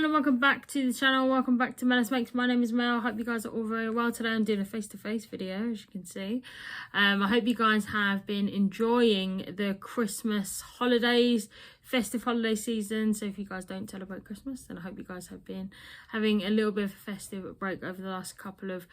and welcome back to the channel. Welcome back to Melus Makes. My name is Mel. I hope you guys are all very well. Today I'm doing a face-to-face video, as you can see. I hope you guys have been enjoying the Christmas holidays, festive holiday season. So if you guys don't celebrate Christmas, then I hope you guys have been having a little bit of a festive break over the last couple of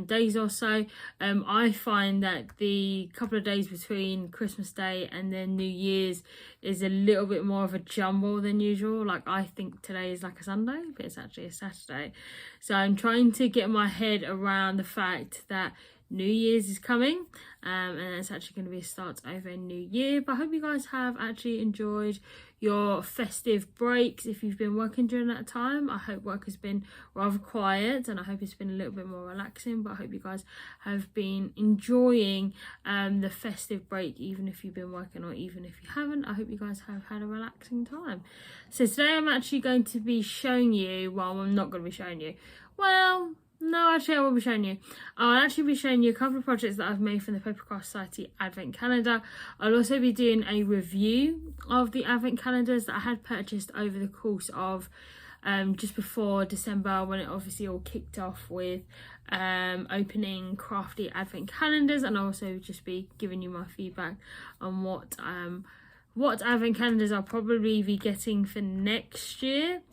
days or so. I find that the couple of days between Christmas Day and then New Year's is a little bit more of a jumble than usual. Like, I think today is like a Sunday, but it's actually a Saturday. So I'm trying to get my head around the fact that New Year's is coming, and it's actually going to be a start over a new year. But I hope you guys have actually enjoyed your festive breaks. If you've been working during that time, I hope work has been rather quiet, and I hope it's been a little bit more relaxing. But I hope you guys have been enjoying the festive break, even if you've been working or even if you haven't. I hope you guys have had a relaxing time. So today I'm actually going to be showing you, well, I'm not going to be showing you, well, no, actually I will be showing you. I'll actually be showing you a couple of projects that I've made from the Papercraft Society Advent Calendar. I'll also be doing a review of the Advent Calendars that I had purchased over the course of just before December, when it obviously all kicked off with opening crafty Advent Calendars. And I'll also just be giving you my feedback on what Advent Calendars I'll probably be getting for next year.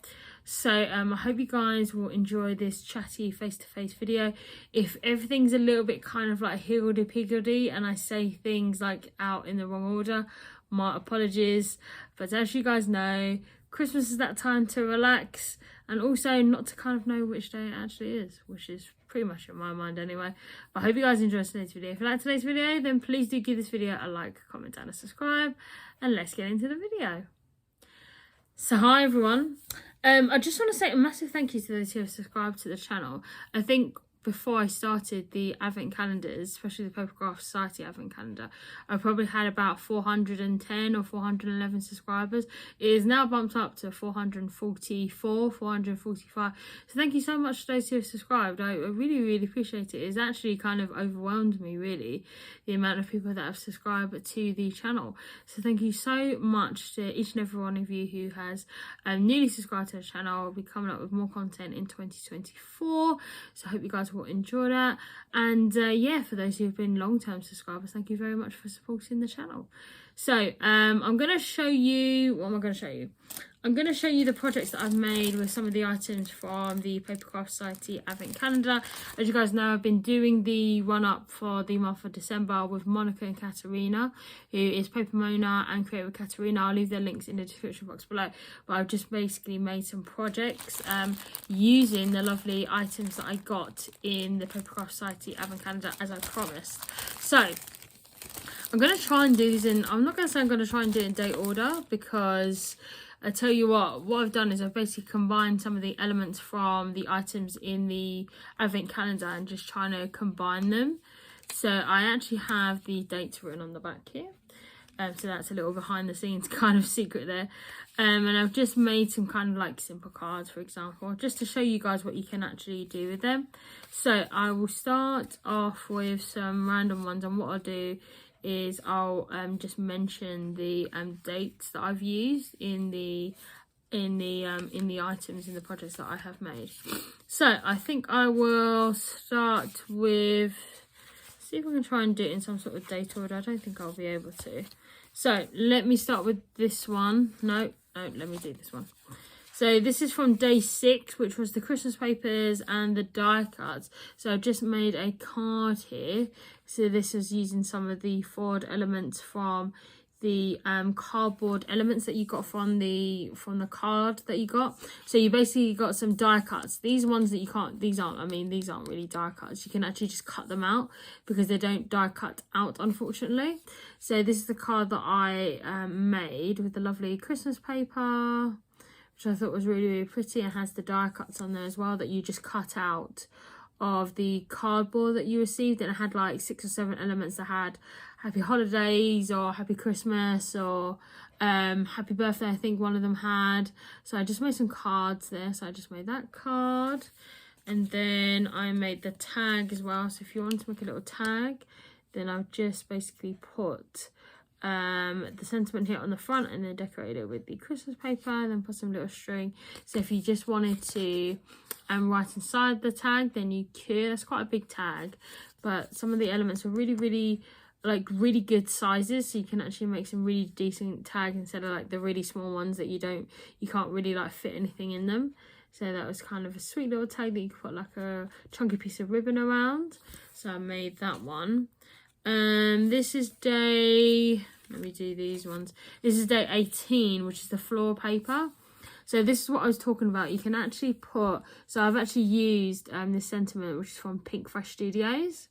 So I hope you guys will enjoy this chatty face-to-face video. If everything's a little bit kind of like higgledy-piggledy and I say things like out in the wrong order, my apologies. But as you guys know, Christmas is that time to relax and also not to kind of know which day it actually is, which is pretty much in my mind anyway. But I hope you guys enjoyed today's video. If you like today's video, then please do give this video a like, comment and a subscribe, and let's get into the video. So hi everyone. I just want to say a massive thank you to those who have subscribed to the channel. I think before I started the Advent calendars, especially the Papercraft Society Advent calendar, I probably had about 410 or 411 subscribers. It is now bumped up to 444, 445. So thank you so much to those who have subscribed. I really, really appreciate it. It's actually kind of overwhelmed me, really, the amount of people that have subscribed to the channel. So thank you so much to each and every one of you who has newly subscribed to the channel. I'll be coming up with more content in 2024. So I hope you guys will enjoy that. And yeah, for those who have been long-term subscribers, thank you very much for supporting the channel. So I'm going to show you, what am I going to show you? I'm going to show you the projects that I've made with some of the items from the Papercraft Society Advent Calendar. As you guys know, I've been doing the run-up for the month of December with Monika and Katarina, who is Paper Mona and Create with Katarina. I'll leave their links in the description box below. But I've just basically made some projects using the lovely items that I got in the Papercraft Society Advent Calendar, as I promised. So I'm going to try and do these in, I'm not going to say I'm going to try and do it in date order, because I tell you what I've done is I've basically combined some of the elements from the items in the Advent Calendar and just trying to combine them. So I actually have the dates written on the back here. So that's a little behind the scenes kind of secret there. And I've just made some kind of like simple cards, for example, just to show you guys what you can actually do with them. So I will start off with some random ones, and what I'll do is I'll just mention the dates that I've used in the items in the projects that I have made. So I think I will start with, see if I can try and do it in some sort of date order. I don't think I'll be able to. So let me start with this one. No, let me do this one. So this is from day 6, which was the Christmas papers and the die cuts. So I've just made a card here. So this is using some of the forward elements from the cardboard elements that you got from the card that you got. So you basically got some die cuts. These ones that you can't, these aren't really die cuts. You can actually just cut them out because they don't die cut out, unfortunately. So this is the card that I made with the lovely Christmas paper, which I thought was really, really pretty, and has the die cuts on there as well that you just cut out of the cardboard that you received. And it had like 6 or 7 elements that had happy holidays or happy Christmas or happy birthday, I think one of them had. So I just made some cards there. So I just made that card, and then I made the tag as well. So if you want to make a little tag, then I've just basically put the sentiment here on the front, and then decorate it with the Christmas paper, and then put some little string. So if you just wanted to write inside the tag, then you could. That's quite a big tag, but some of the elements are really really good sizes, so you can actually make some really decent tags instead of like the really small ones that you can't really like fit anything in them. So that was kind of a sweet little tag that you could put like a chunky piece of ribbon around. So I made that one. This is let me do these ones. This is day 18, which is the floor paper. So this is what I was talking about. You can actually put, so I've actually used this sentiment, which is from Papercraft Studios,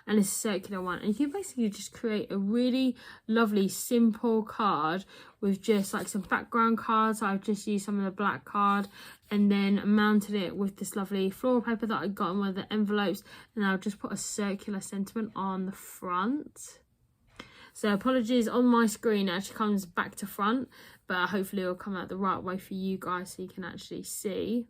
and it's a circular one, and you can basically just create a really lovely simple card with just like some background cards. So I've just used some of the black card and then mounted it with this lovely floral paper that I got in one of the envelopes, and I'll just put a circular sentiment on the front. So apologies, on my screen it actually comes back to front, but hopefully it'll come out the right way for you guys so you can actually see.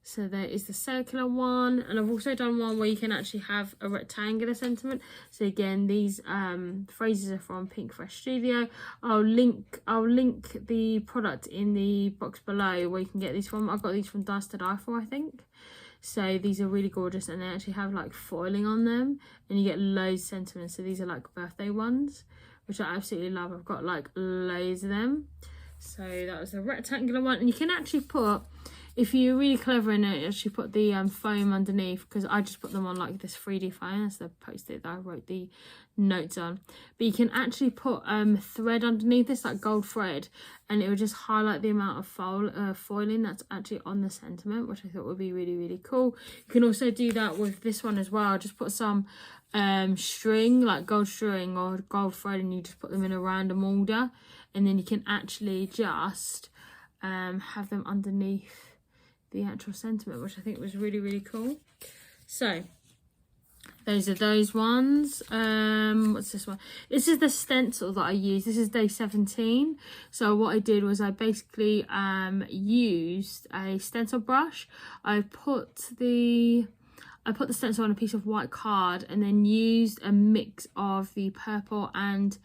So there is the circular one, and I've also done one where you can actually have a rectangular sentiment. So again, these phrases are from Papercraft Studio. I'll link the product in the box below where you can get these from. I got these from Dice to Die For, I think. So these are really gorgeous, and they actually have like foiling on them, and you get loads of sentiments. So these are like birthday ones, which I absolutely love. I've got like loads of them. So that was the rectangular one, and you can actually put, if you're really clever in it, actually put the foam underneath, because I just put them on like this 3D foam. That's the post-it that I wrote the notes on. But you can actually put thread underneath this, like gold thread, and it will just highlight the amount of foiling that's actually on the sentiment, which I thought would be really cool. You can also do that with this one as well. Just put some string, like gold string or gold thread, and you just put them in a random order, and then you can actually just have them underneath the actual sentiment, which I think was really cool. So those are those ones. What's this one? This is the stencil that I used. This is day 17. So what I did was I basically used a stencil brush. I put the stencil on a piece of white card, and then used a mix of the purple and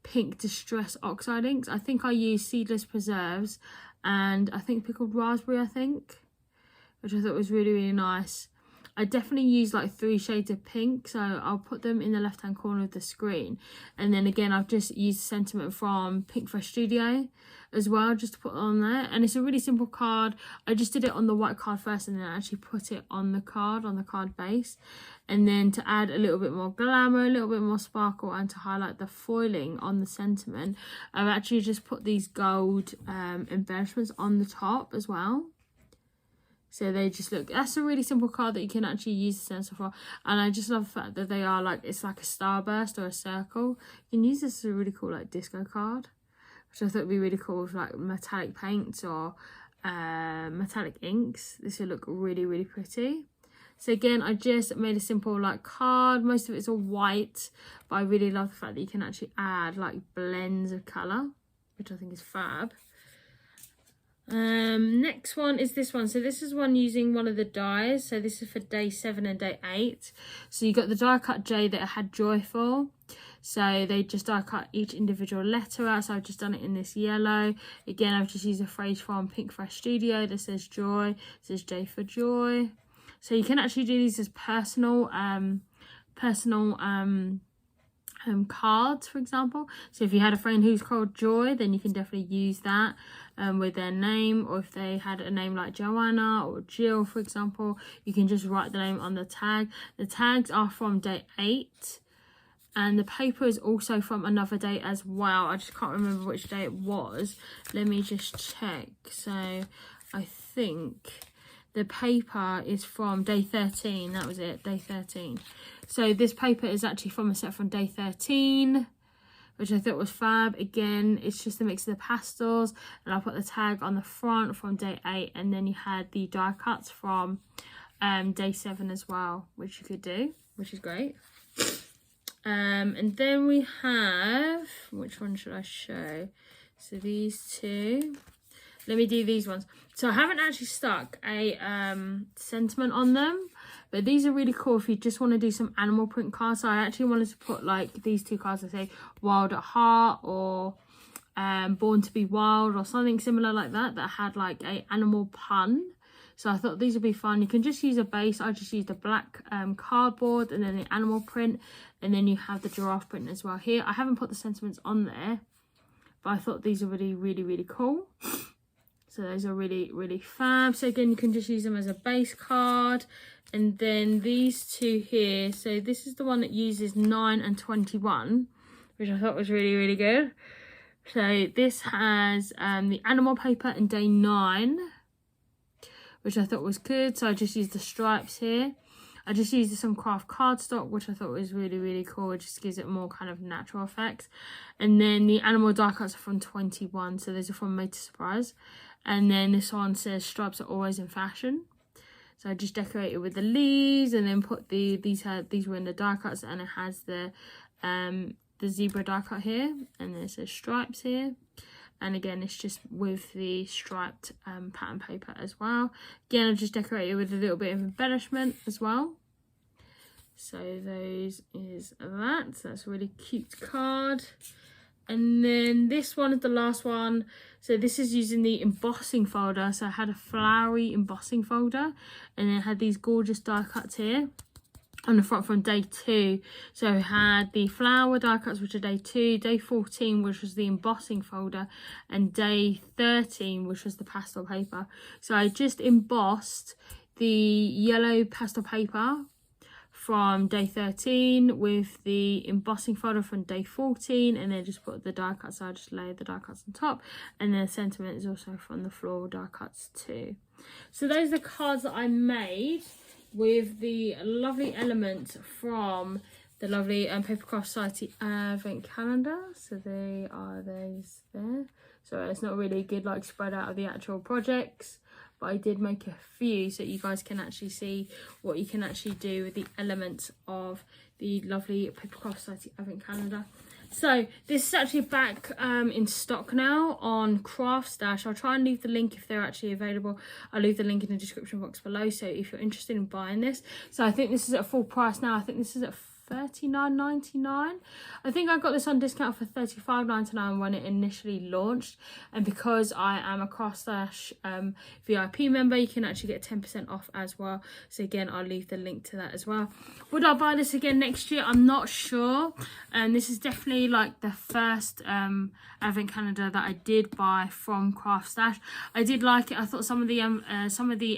pink Distress Oxide inks. I think I used Seedless Preserves and I think pickled raspberry, which I thought was really nice. I definitely used like 3 shades of pink, so I'll put them in the left hand corner of the screen. And then again, I've just used sentiment from Papercraft Studio as well, just to put on there. And it's a really simple card. I just did it on the white card first, and then I actually put it on the card base. And then to add a little bit more glamour, a little bit more sparkle, and to highlight the foiling on the sentiment, I've actually just put these gold embellishments on the top as well. So they just look, that's a really simple card that you can actually use the stencil for. And I just love the fact that they are like, it's like a starburst or a circle. You can use this as a really cool like disco card, which I thought would be really cool with like metallic paints or metallic inks. This would look really pretty. So again, I just made a simple like card. Most of it's all white, but I really love the fact that you can actually add like blends of colour, which I think is fab. Next one is this one. So this is one using one of the dies. So this is for day 7 and day 8. So you got the die cut J that I had joyful. So they just die cut each individual letter out. So I've just done it in this yellow. Again, I've just used a phrase from Papercraft Studio that says joy. It says J for joy. So you can actually do these as personal cards, for example. So if you had a friend who's called Joy, then you can definitely use that with their name. Or if they had a name like Joanna or Jill, for example, you can just write the name on the tag. The tags are from day 8, and the paper is also from another day as well. I just can't remember which day it was. Let me just check. So I think the paper is from day 13. That was it, day 13. So this paper is actually from a set from day 13, which I thought was fab. Again, it's just a mix of the pastels, and I put the tag on the front from day 8, and then you had the die cuts from day 7 as well, which you could do, which is great. And then we have, which one should I show? So these two. Let me do these ones. So I haven't actually stuck a sentiment on them, But these are really cool if you just want to do some animal print cards. So I actually wanted to put like these two cards that say Wild at Heart or Born to be Wild or something similar like that, that had like a animal pun. So I thought these would be fun. You can just use a base. I just used a black cardboard and then the animal print, and then you have the giraffe print as well here. I haven't put the sentiments on there, but I thought these are really cool. So those are really fab. So again, you can just use them as a base card. And then these two here, so this is the one that uses 9 and 21, which I thought was really good. So this has the animal paper and day 9, which I thought was good. So I just used the stripes here. I just used some craft cardstock, which I thought was really cool. It just gives it more kind of natural effects. And then the animal die cuts are from 21, so those are from Made to Surprise. And then this one says stripes are always in fashion. So I just decorated with the leaves, and then put these were in the die cuts, and it has the zebra die cut here, and then it says stripes here. And again, it's just with the striped pattern paper as well. Again, I've just decorated with a little bit of embellishment as well. So those is that. So that's a really cute card. And then this one is the last one. So this is using the embossing folder. So I had a flowery embossing folder, and then I had these gorgeous die cuts here on the front from day 2. So I had the flower die cuts, which are day 2, day 14, which was the embossing folder, and day 13, which was the pastel paper. So I just embossed the yellow pastel paper from day 13 with the embossing folder from day 14, and then just put the die cuts. So I just layered the die cuts on top, and then the sentiment is also from the floral die cuts too. So those are the cards that I made with the lovely elements from the lovely Papercraft Society advent calendar. So they are those there. So it's not really good like spread out of the actual projects, but I did make a few so you guys can actually see what you can actually do with the elements of the lovely Papercraft Society advent calendar. So this is actually back in stock now on CraftStash. I'll try and leave the link if they're actually available. I'll leave the link in the description box below, so if you're interested in buying this. So I think this is at full price now. I think this is at $39.99. I think I got this on discount for $35.99 when it initially launched, and because I am a CraftStash VIP member, you can actually get 10% off as well. So again, I'll leave the link to that as well. Would I buy this again next year? I'm not sure. And this is definitely like the first advent calendar that I did buy from CraftStash. I did like it. I thought some of the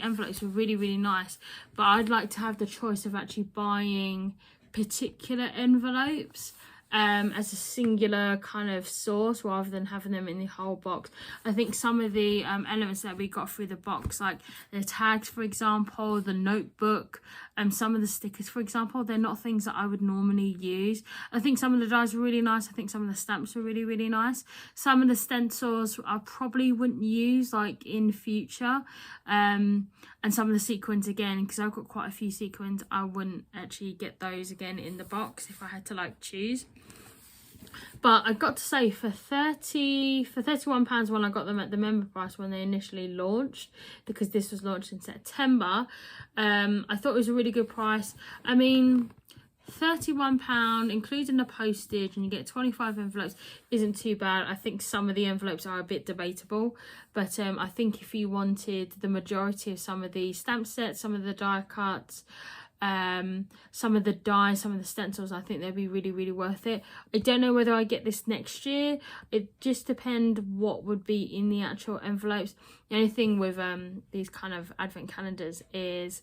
envelopes were really nice, but I'd like to have the choice of actually buying particular envelopes as a singular kind of source rather than having them in the whole box. I think some of the elements that we got through the box, like the tags for example, the notebook, some of the stickers for example, they're not things that I would normally use. I think some of the dies were really nice. I think some of the stamps were really nice. Some of the stencils I probably wouldn't use like in future, and some of the sequins again, because I've got quite a few sequins, I wouldn't actually get those again in the box if I had to like choose. But I got to say for £31 when I got them at the member price when they initially launched, because this was launched in September, I thought it was a really good price. I mean, £31 including the postage, and you get 25 envelopes isn't too bad. I think some of the envelopes are a bit debatable, but I think if you wanted the majority of some of the stamp sets, some of the die cuts, some of the dies, some of the stencils, I think they'd be really worth it. I don't know whether I get this next year. It just depends what would be in the actual envelopes. The only thing with these kind of advent calendars is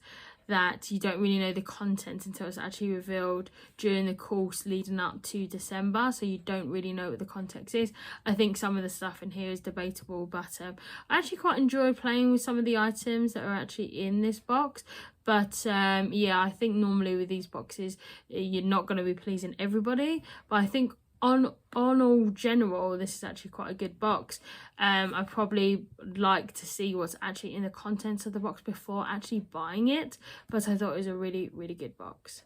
that you don't really know the content until it's actually revealed during the course leading up to December, so you don't really know what the context is. I think some of the stuff in here is debatable, but I actually quite enjoy playing with some of the items that are actually in this box. But yeah, I think normally with these boxes you're not going to be pleasing everybody, but I think on all general this is actually quite a good box. I probably like to see what's actually in the contents of the box before actually buying it, but I thought it was a really good box.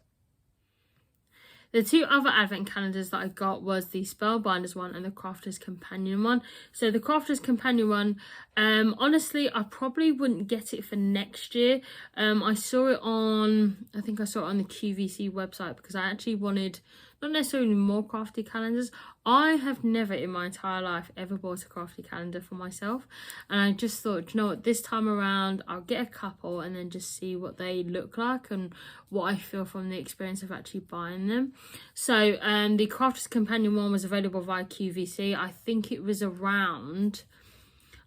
The two other advent calendars that I got was the Spellbinders one and the Crafter's Companion one. So the Crafter's Companion one, honestly, I probably wouldn't get it for next year. I saw it on, I think I saw it on the QVC website because I actually wanted not necessarily more crafty calendars. I have never in my entire life ever bought a crafty calendar for myself, and I just thought, you know what, this time around I'll get a couple and then just see what they look like and what I feel from the experience of actually buying them. So the Crafter's Companion one was available via QVC. I think it was around,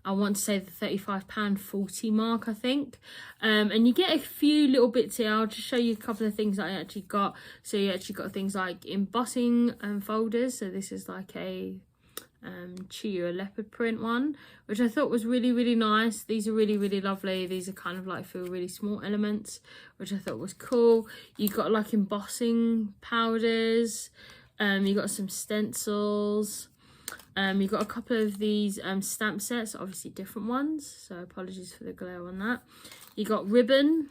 I want to say the £35.40 mark, I think. And you get a few little bits here. I'll just show you a couple of things that I actually got. So you actually got things like embossing folders. So this is like a cheetah leopard print one, which I thought was really, really nice. These are really, really lovely. These are kind of like feel really small elements, which I thought was cool. You got like embossing powders. You got some stencils. You've got a couple of these stamp sets, obviously different ones, so apologies for the glare on that. You got ribbon.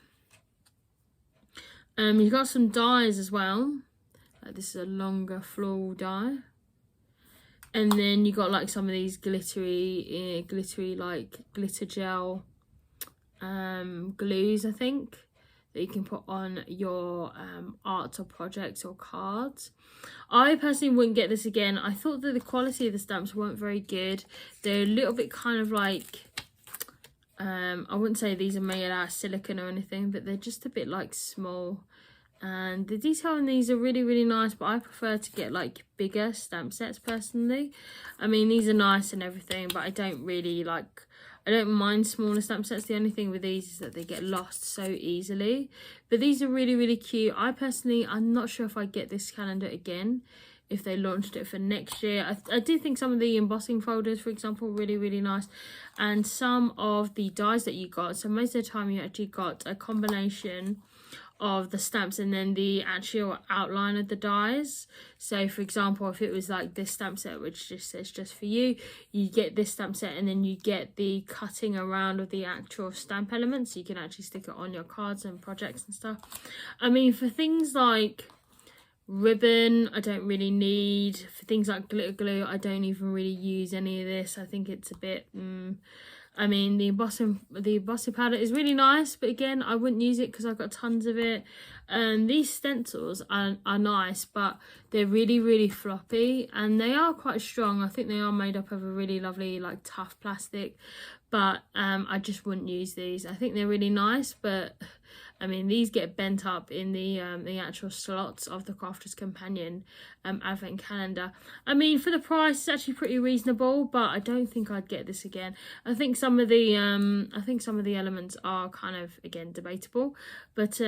You got some dies as well. This is a longer floral die. And then you got like some of these glittery like glitter gel glues, I think, that you can put on your art or projects or cards. I personally wouldn't get this again. I thought that the quality of the stamps weren't very good. They're a little bit kind of like, I wouldn't say these are made out of silicone or anything, but they're just a bit like small. And the detail on these are really, really nice, but I prefer to get like bigger stamp sets personally. I mean, these are nice and everything, but I don't really like, I don't mind smaller stamp sets. The only thing with these is that they get lost so easily. But these are really, really cute. I personally, I'm not sure if I get this calendar again if they launched it for next year. I do think some of the embossing folders, for example, really, really nice. And some of the dies that you got. So most of the time you actually got a combination of the stamps and then the actual outline of the dies. So for example, if it was like this stamp set which just says just for you, you get this stamp set and then you get the cutting around of the actual stamp elements, so you can actually stick it on your cards and projects and stuff. I mean, for things like ribbon, I don't really need. For things like glitter glue, I don't even really use any of this. I think it's a bit I mean, the embossing powder is really nice, but again, I wouldn't use it because I've got tons of it. These stencils are nice, but they're really, really floppy, and they are quite strong. I think they are made up of a really lovely, like, tough plastic, but I just wouldn't use these. I think they're really nice, but I mean, these get bent up in the actual slots of the Crafter's Companion advent calendar. I mean, for the price, it's actually pretty reasonable, but I don't think I'd get this again. I think some of the elements are kind of, again, debatable, but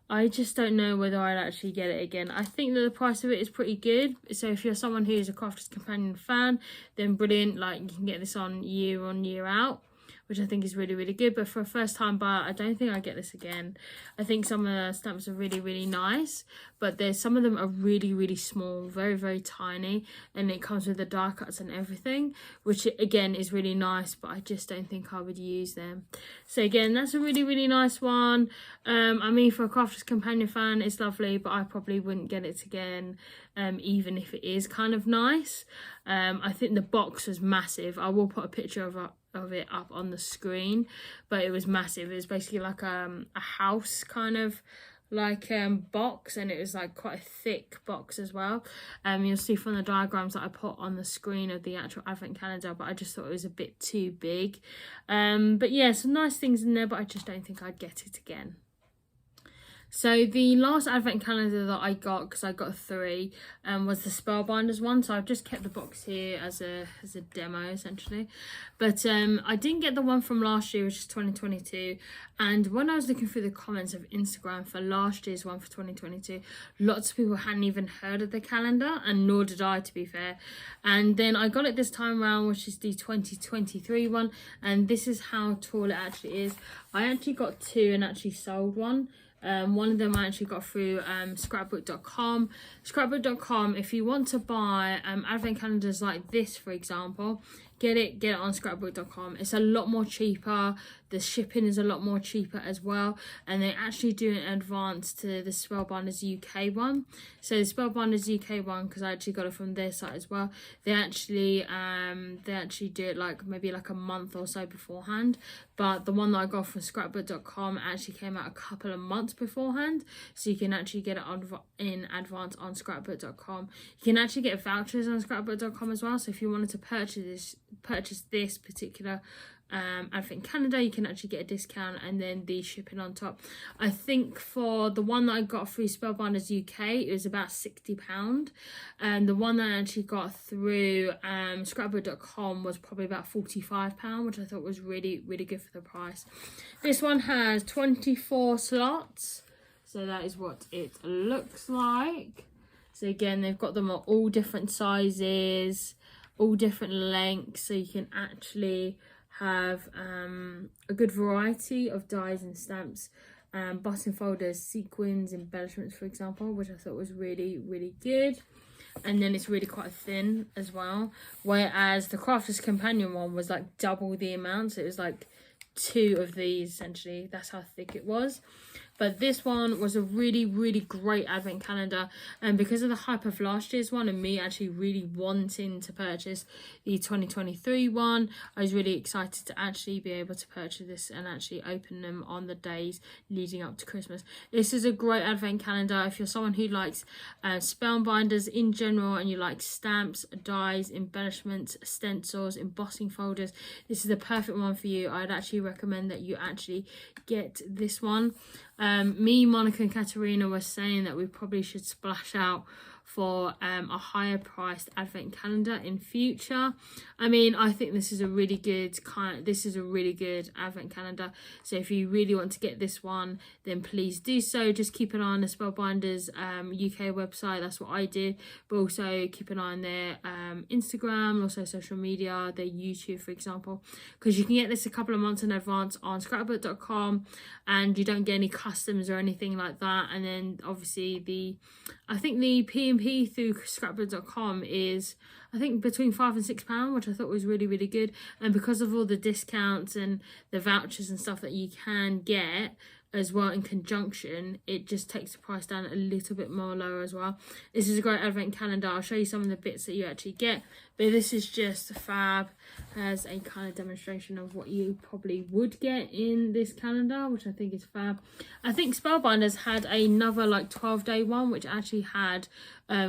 I just don't know whether I'd actually get it again. I think that the price of it is pretty good. So if you're someone who's a Crafter's Companion fan, then brilliant. Like, you can get this on, year out, which I think is really, really good. But for a first time buyer, I don't think I get this again. I think some of the stamps are really, really nice, but some of them are really, really small, very, very tiny, and it comes with the die cuts and everything, which again is really nice, but I just don't think I would use them. So again, that's a really, really nice one. I mean, for a Crafter's Companion fan, it's lovely, but I probably wouldn't get it again, even if it is kind of nice. I think the box was massive. I will put a picture of it up on the screen, but it was massive. It was basically like a house kind of like box, and it was like quite a thick box as well. You'll see from the diagrams that I put on the screen of the actual advent calendar, but I just thought it was a bit too big. But yeah, some nice things in there, but I just don't think I'd get it again. So the last advent calendar that I got, because I got 3, was the Spellbinders one. So I've just kept the box here as a demo essentially. But I didn't get the one from last year, which is 2022. And when I was looking through the comments of Instagram for last year's one for 2022, lots of people hadn't even heard of the calendar, and nor did I, to be fair. And then I got it this time around, which is the 2023 one. And this is how tall it actually is. I actually got 2 and actually sold one. One of them I actually got through scrapbook.com. Scrapbook.com, if you want to buy advent calendars like this, for example, get it on scrapbook.com. It's a lot more cheaper. The shipping is a lot more cheaper as well, and they actually do an advance to the Spellbinders UK one. So the Spellbinders UK one, because I actually got it from their site as well, they actually do it like maybe like a month or so beforehand. But the one that I got from scrapbook.com actually came out a couple of months beforehand, so you can actually get it in advance on scrapbook.com. You can actually get vouchers on scrapbook.com as well. So if you wanted to purchase this particular advent calendar, you can actually get a discount and then the shipping on top. I think for the one that I got through Spellbinders UK, it was about £60, and the one that I actually got through scrapbook.com was probably about £45, which I thought was really good for the price. This one has 24 slots, so that is what it looks like. So again, they've got them at all different sizes, all different lengths, so you can actually have a good variety of dies and stamps, button folders, sequins, embellishments, for example, which I thought was really good. And then it's really quite thin as well, whereas the Crafter's Companion one was like double the amount. So it was like 2 of these essentially, that's how thick it was. But this one was a really great advent calendar, and because of the hype of last year's one and me actually really wanting to purchase the 2023 one, I was really excited to actually be able to purchase this and actually open them on the days leading up to Christmas. This is a great advent calendar if you're someone who likes spellbinders in general, and you like stamps, dies, embellishments, stencils, embossing folders. This is the perfect one for you. I'd actually recommend that you actually get this one. Me, Monika and Katarina were saying that we probably should splash out for a higher priced advent calendar in future. I mean, I think this is a really good advent calendar. So if you really want to get this one, then please do so. Just keep an eye on the Spellbinders UK website. That's what I did. But also keep an eye on their Instagram, also social media, their YouTube, for example, because you can get this a couple of months in advance on scrapbook.com, and you don't get any customs or anything like that. And then obviously I think the P&P through scrapbook.com is, I think, between £5 and £6, which I thought was really good. And because of all the discounts and the vouchers and stuff that you can get as well in conjunction, it just takes the price down a little bit more lower as well. This is a great advent calendar. I'll show you some of the bits that you actually get, but this is just fab as a kind of demonstration of what you probably would get in this calendar, which I think is fab. I think Spellbinders had another like 12-day one which actually had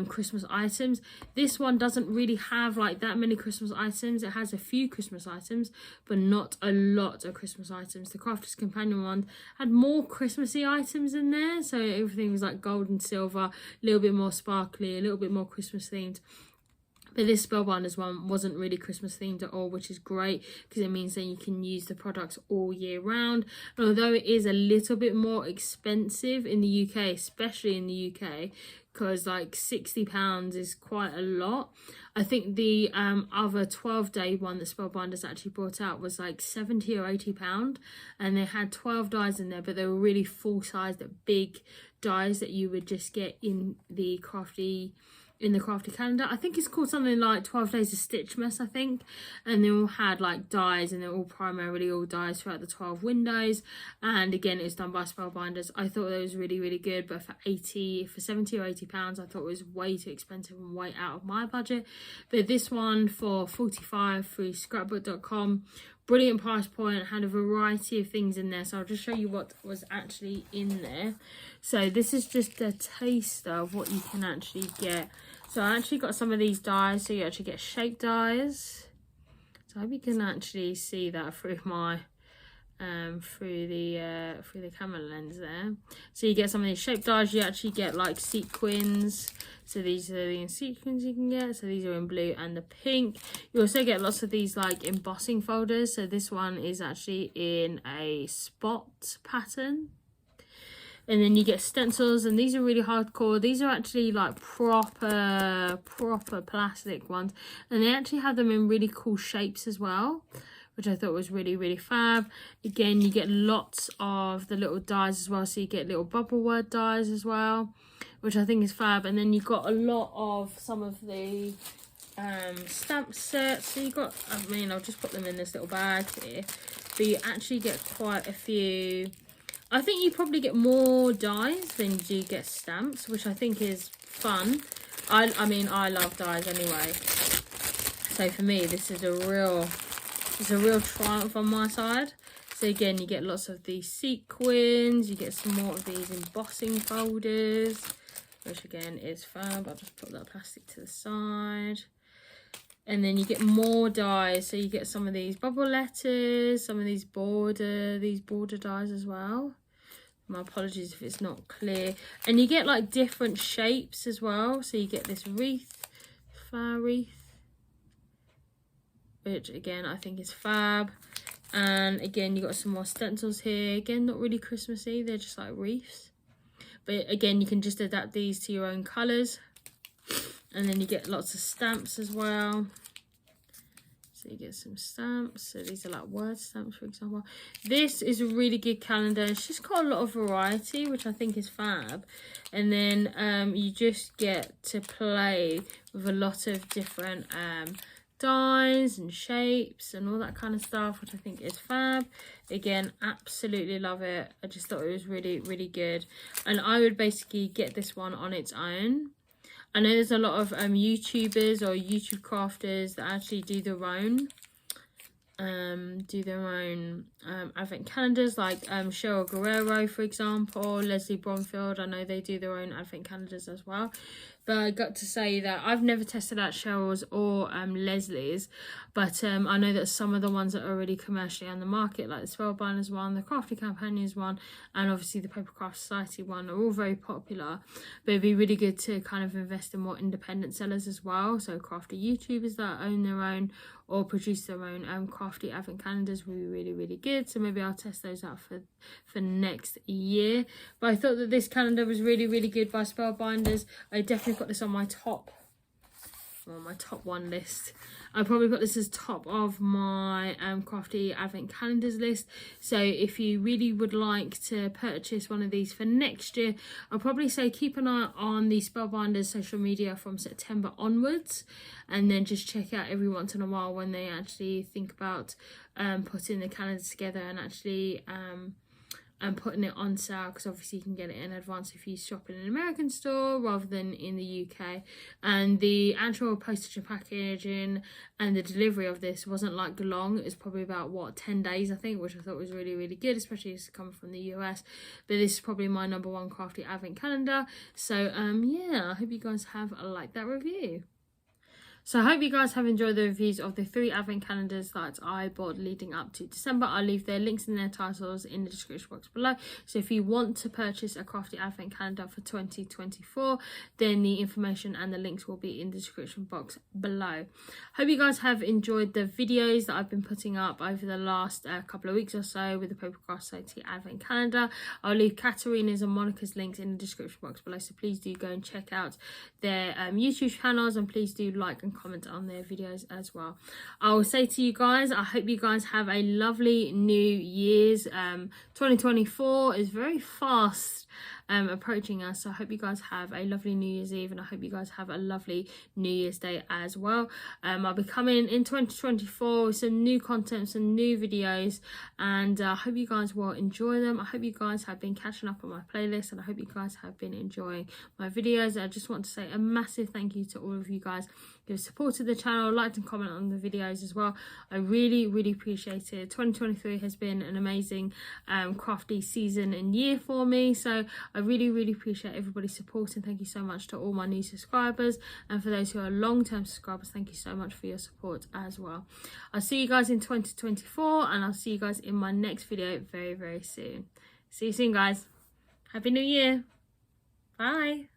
Christmas items. This one doesn't really have like that many Christmas items. It has a few Christmas items, but not a lot of Christmas items. The Crafter's Companion one had more Christmassy items in there, so everything was like gold and silver, a little bit more sparkly, a little bit more Christmas themed. But this Spellbinders one wasn't really Christmas themed at all, which is great because it means that you can use the products all year round. And although it is a little bit more expensive in the UK, especially in the UK, because like £60 is quite a lot, I think the other 12-day one that Spellbinders actually brought out was like £70 or £80, and they had 12 dies in there, but they were really full-sized, big dies that you would just get in the crafty calendar. I think it's called something like 12 Days of Stitchmas, I think, and they all had like dies, and they're all primarily all dies throughout the 12 windows. And again, it was done by Spellbinders. I thought that was really good, but for £70 or £80, I thought it was way too expensive and way out of my budget. But this one for £45 through scrapbook.com, brilliant price point, had a variety of things in there. So I'll just show you what was actually in there. So this is just a taster of what you can actually get. So I actually got some of these dies. So you actually get shape dies. So I hope you can actually see that through my through the camera lens there. So you get some of these shape dies. You actually get like sequins. So these are the sequins you can get. So these are in blue and the pink. You also get lots of these like embossing folders. So this one is actually in a spot pattern. And then you get stencils, and these are really hardcore. These are actually like proper plastic ones, and they actually have them in really cool shapes as well, which I thought was really fab. Again, you get lots of the little dies as well, so you get little bubble word dies as well, which I think is fab. And then you've got a lot of some of the stamp sets. So you got, I mean, I'll just put them in this little bag here, but you actually get quite a few. I think you probably get more dies than you do get stamps, which I think is fun. I mean, I love dies anyway. So for me, this is a real triumph on my side. So again, you get lots of these sequins. You get some more of these embossing folders, which again is fab. I'll just put that plastic to the side. And then you get more dies. So you get some of these bubble letters, some of these border dies as well. My apologies if it's not clear. And you get like different shapes as well. So you get this flower wreath, which again I think is fab. And again, you got some more stencils here. Again, not really Christmassy, they're just like wreaths. But again, you can just adapt these to your own colours. And then you get lots of stamps as well. So you get some stamps. So these are like word stamps, for example. This is a really good calendar. It's just got a lot of variety, which I think is fab. And then you just get to play with a lot of different dies and shapes and all that kind of stuff, which I think is fab. Again, absolutely love it. I just thought it was really, really good. And I would basically get this one on its own. I know there's a lot of YouTubers or YouTube crafters that actually do their own advent calendars, like Cheryl Guerrero, for example, Leslie Bromfield. I know they do their own advent calendars as well. But I got to say that I've never tested out Cheryl's or Leslie's, but I know that some of the ones that are already commercially on the market, like the Spellbinders one, the Crafty Companions one, and obviously the Papercraft Society one, are all very popular. But it'd be really good to kind of invest in more independent sellers as well. So crafty YouTubers that own their own or produce their own crafty advent calendars will be really, really good. So maybe I'll test those out for next year. But I thought that this calendar was really, really good by Spellbinders. I definitely put this on my top one list. I probably put this as top of my crafty advent calendars list. So if you really would like to purchase one of these for next year, I'll probably say keep an eye on the Spellbinders social media from September onwards, and then just check out every once in a while when they actually think about putting the calendars together and actually and putting it on sale, because obviously you can get it in advance if you shop in an American store rather than in the UK. And the actual postage and packaging and the delivery of this wasn't like long. It was probably about 10 days I think, which I thought was really, really good, especially as it's coming from the US. But this is probably my #1 crafty advent calendar. So yeah, I hope you guys have liked that review. So I hope you guys have enjoyed the reviews of the 3 advent calendars that I bought leading up to December. I'll leave their links and their titles in the description box below. So if you want to purchase a crafty advent calendar for 2024, then the information and the links will be in the description box below. Hope you guys have enjoyed the videos that I've been putting up over the last couple of weeks or so with the Papercraft Society advent calendar. I'll leave Katarina's and Monika's links in the description box below. So please do go and check out their YouTube channels, and please do like and comment on their videos as well. I will say to you guys, I hope you guys have a lovely New Year's. 2024 is very fast approaching us, so I hope you guys have a lovely New Year's Eve, and I hope you guys have a lovely New Year's Day as well. I'll be coming in 2024 with some new content, some new videos, and I hope you guys will enjoy them. I hope you guys have been catching up on my playlist, and I hope you guys have been enjoying my videos. I just want to say a massive thank you to all of you guys who have supported the channel, liked and commented on the videos as well. I really, really appreciate it. 2023 has been an amazing crafty season and year for me, so I really, really appreciate everybody's support, and thank you so much to all my new subscribers, and for those who are long-term subscribers, thank you so much for your support as well. I'll see you guys in 2024, and I'll see you guys in my next video very, very soon. See you soon, guys. Happy New Year. Bye.